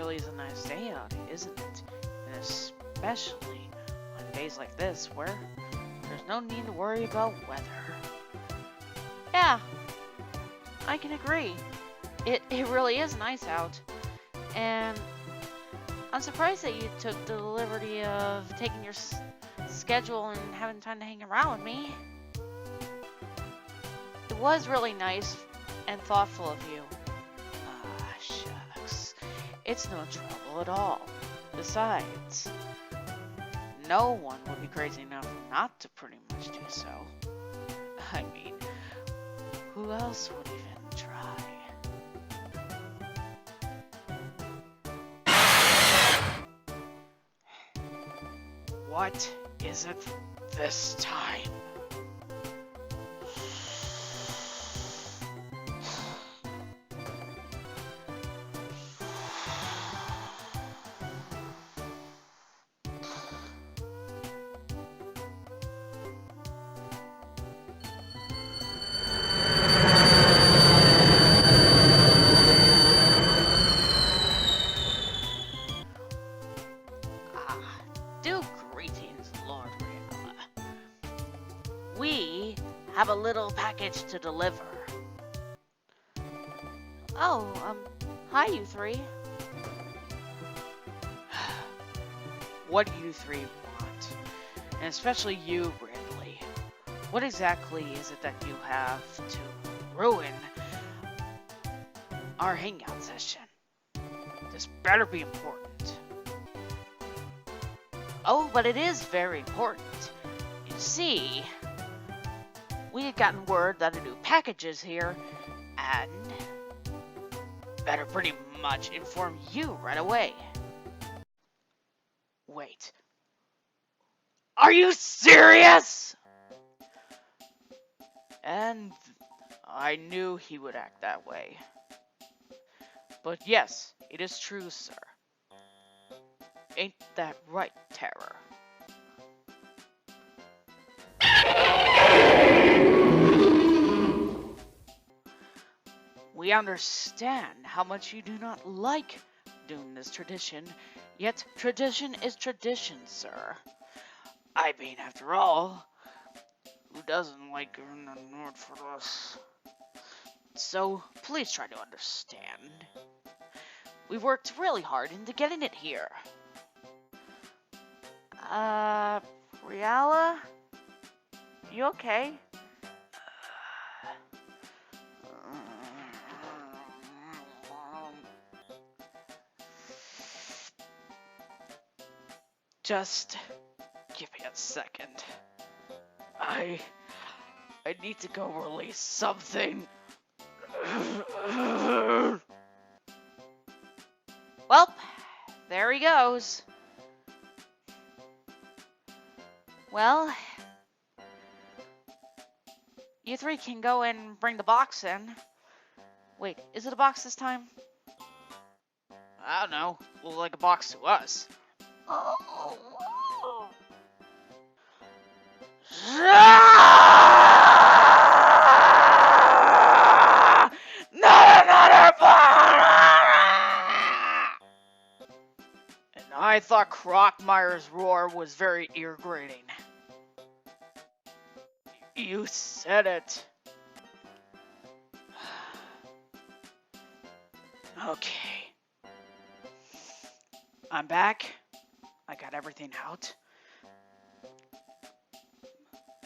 really is a nice day out, isn't it? And especially on days like this where there's no need to worry about weather. Yeah, I can agree. It really is nice out. And I'm surprised that you took the liberty of taking your schedule and having time to hang around with me. It was really nice and thoughtful of you. Ah, shucks. It's no trouble at all. Besides, no one would be crazy enough not to pretty much do so. I mean, who else would even try? What is it this time? We have a little package to deliver. Oh, hi you three. What do you three want? And especially you, Ridley. What exactly is it that you have to ruin our hangout session? This better be important. Oh, but it is very important. You see, we had gotten word that a new package is here, and better pretty much inform you right away. Wait. Are you serious? And I knew he would act that way. But yes, it is true, sir. Ain't that right, Terror? We understand how much you do not like doing this tradition, yet tradition is tradition, sir. I mean, after all, who doesn't like giving the nod for this? So, please try to understand. We worked really hard into getting it here. Reala? You okay? Just give me a second. I need to go release something. Well, there he goes. Well, you three can go and bring the box in. Wait, is it a box this time? I don't know. Looked like a box to us. Not another box! And I thought Crockmeyer's roar was very ear-grating. You said it. Okay. I'm back. I got everything out.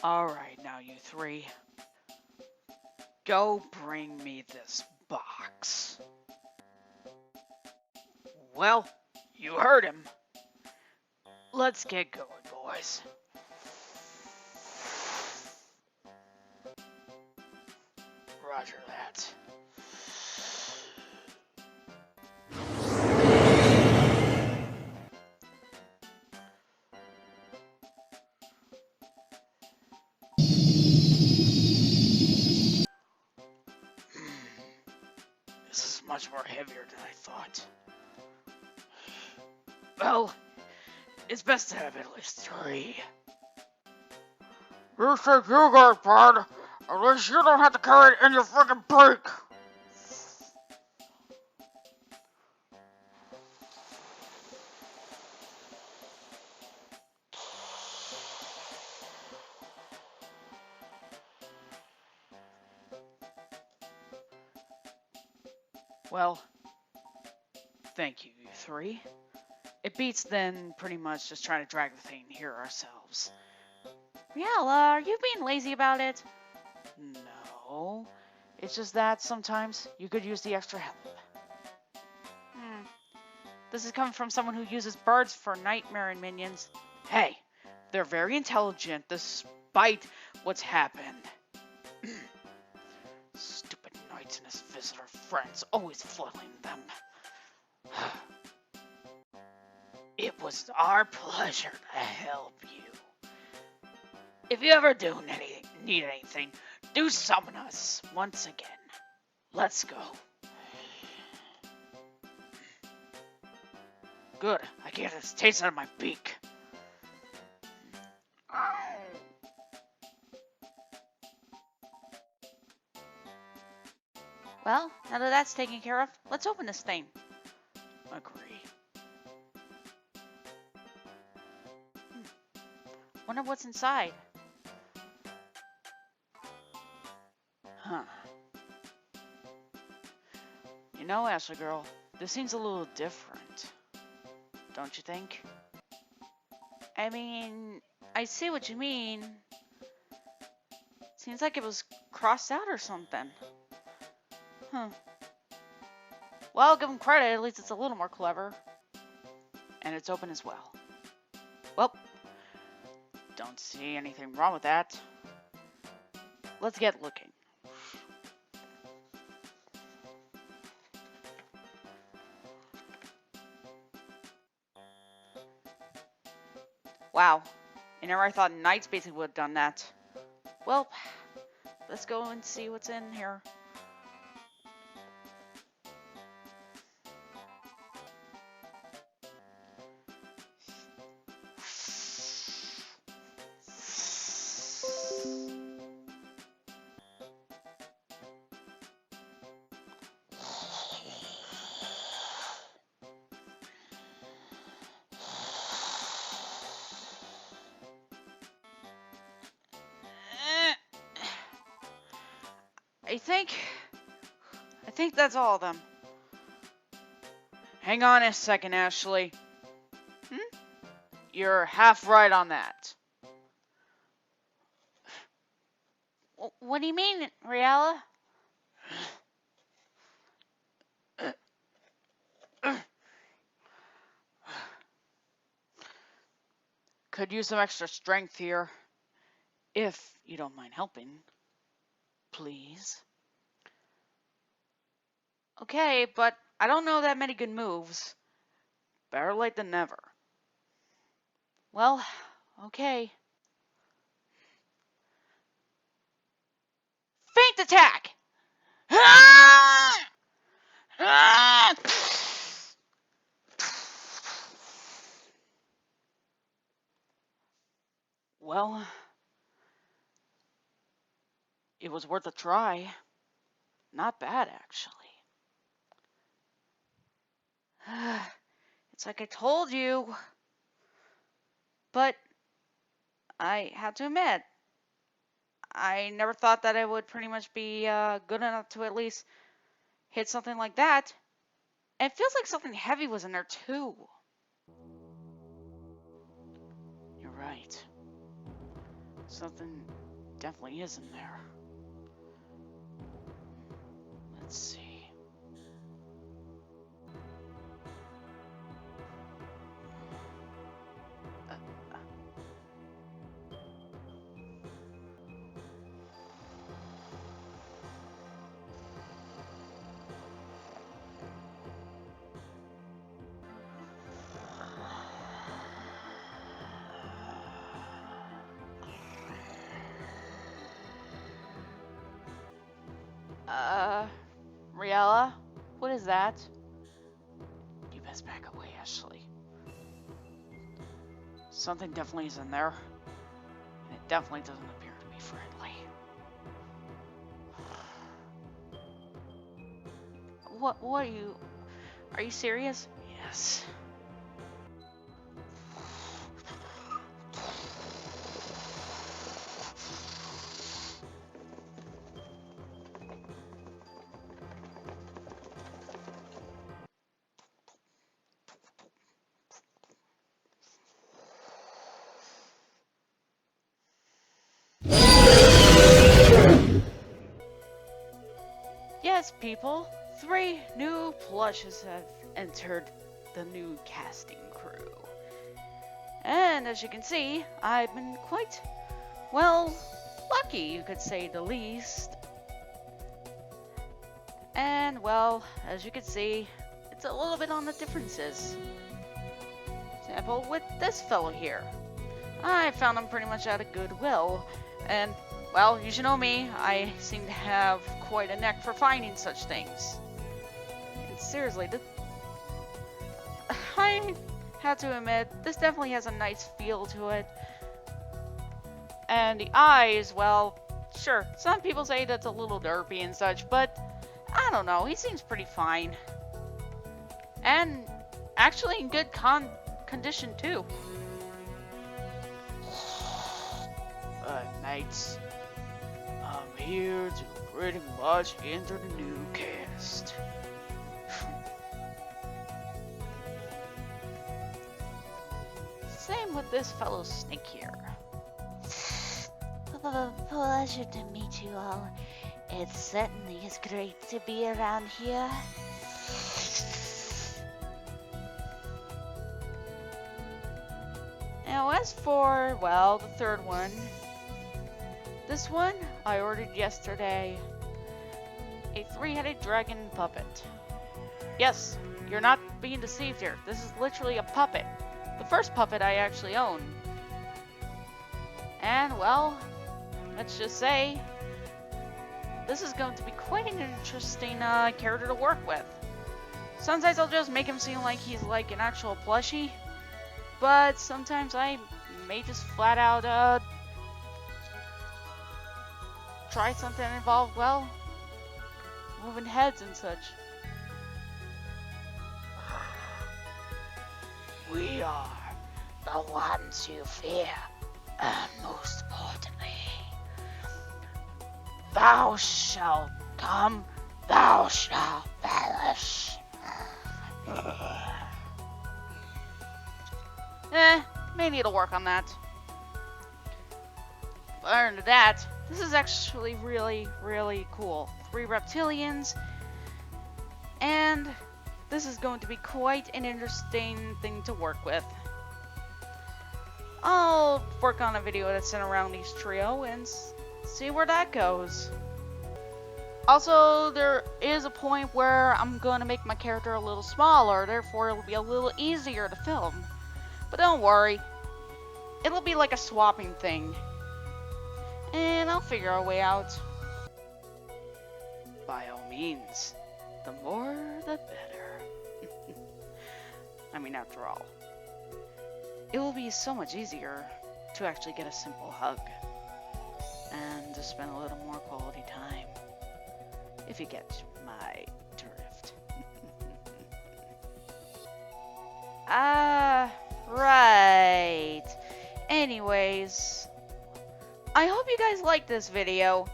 Alright, now you three. Go bring me this box. Well, you heard him. Let's get going, boys. Roger that. This is much more heavier than I thought. Well, it's best to have at least 3. You think you got bad? At least you don't have to carry it in your freaking beak. Well, thank you, you three. It beats then pretty much just trying to drag the thing here ourselves. Reala, are you being lazy about it? No. It's just that sometimes you could use the extra help. This is coming from someone who uses birds for nightmare and minions. Hey, they're very intelligent despite what's happened. Stupid knights and his visitor friends always foiling them. It was our pleasure to help you. If you ever need anything, do summon us once again. Let's go. Good, I get this taste out of my beak. Well, now that that's taken care of, let's open this thing. Agree. Wonder what's inside. Huh. You know, Ashley girl, this seems a little different. Don't you think? I mean, I see what you mean. Seems like it was crossed out or something. Huh. Well, I'll give him credit, at least it's a little more clever. And it's open as well. Well, don't see anything wrong with that. Let's get looking. Wow. I never thought knights basically would have done that. Well, let's go and see what's in here. I think that's all of them. Hang on a second, Ashley. You're half right on that. What do you mean, Reala? Could use some extra strength here. If you don't mind helping. Please. Okay, but I don't know that many good moves. Better late than never. Well, okay. Feint attack! Well, it was worth a try. Not bad, actually. It's like I told you. But I have to admit, I never thought that I would pretty much be good enough to at least hit something like that. And it feels like something heavy was in there too. You're right. Something definitely is in there. Let's see. Reala? What is that? You best back away, Ashley. Something definitely is in there. And it definitely doesn't appear to be friendly. What are you serious? Yes. 3 new plushes have entered the new casting crew. And as you can see, I've been quite, well, lucky, you could say the least. And, well, as you can see, it's a little bit on the differences. Example with this fellow here. I found him pretty much out of goodwill, and, well, you should know me, I seem to have quite a knack for finding such things. And seriously, I have to admit, this definitely has a nice feel to it. And the eyes, well, sure, some people say that's a little derpy and such, but I don't know, he seems pretty fine. And actually in good condition too. Mates, I'm here to pretty much enter the new cast. Same with this fellow snake here. Pleasure to meet you all. It certainly is great to be around here. Now as for, well, the third one. This one I ordered yesterday. A 3-headed dragon puppet. Yes, you're not being deceived here. This is literally a puppet. The first puppet I actually own. And, well, let's just say, this is going to be quite an interesting character to work with. Sometimes I'll just make him seem like he's like an actual plushie, but sometimes I may just flat out try something that involved, well, moving heads and such. We are the ones you fear, and most importantly, thou shalt come, thou shalt perish. May need to work on that. Other than that, this is actually really, really cool. 3 reptilians, and this is going to be quite an interesting thing to work with. I'll work on a video that's in around these trio and see where that goes. Also, there is a point where I'm going to make my character a little smaller, therefore it'll be a little easier to film. But don't worry, it'll be like a swapping thing. And I'll figure a way out. By all means, the more the better. I mean, after all, it will be so much easier to actually get a simple hug and to spend a little more quality time, if you get my drift. Right. Anyways, I hope you guys liked this video,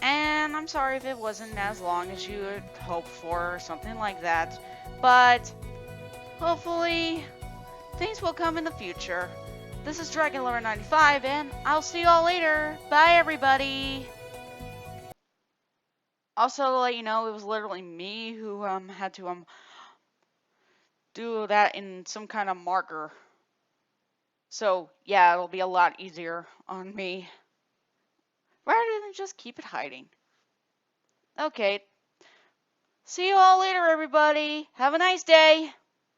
and I'm sorry if it wasn't as long as you had hoped for or something like that, but hopefully things will come in the future. This is DragonLover95, and I'll see you all later. Bye, everybody. Also, to let you know, it was literally me who had to do that in some kind of marker. So yeah, it'll be a lot easier on me, rather than just keep it hiding. Okay. See you all later, everybody. Have a nice day.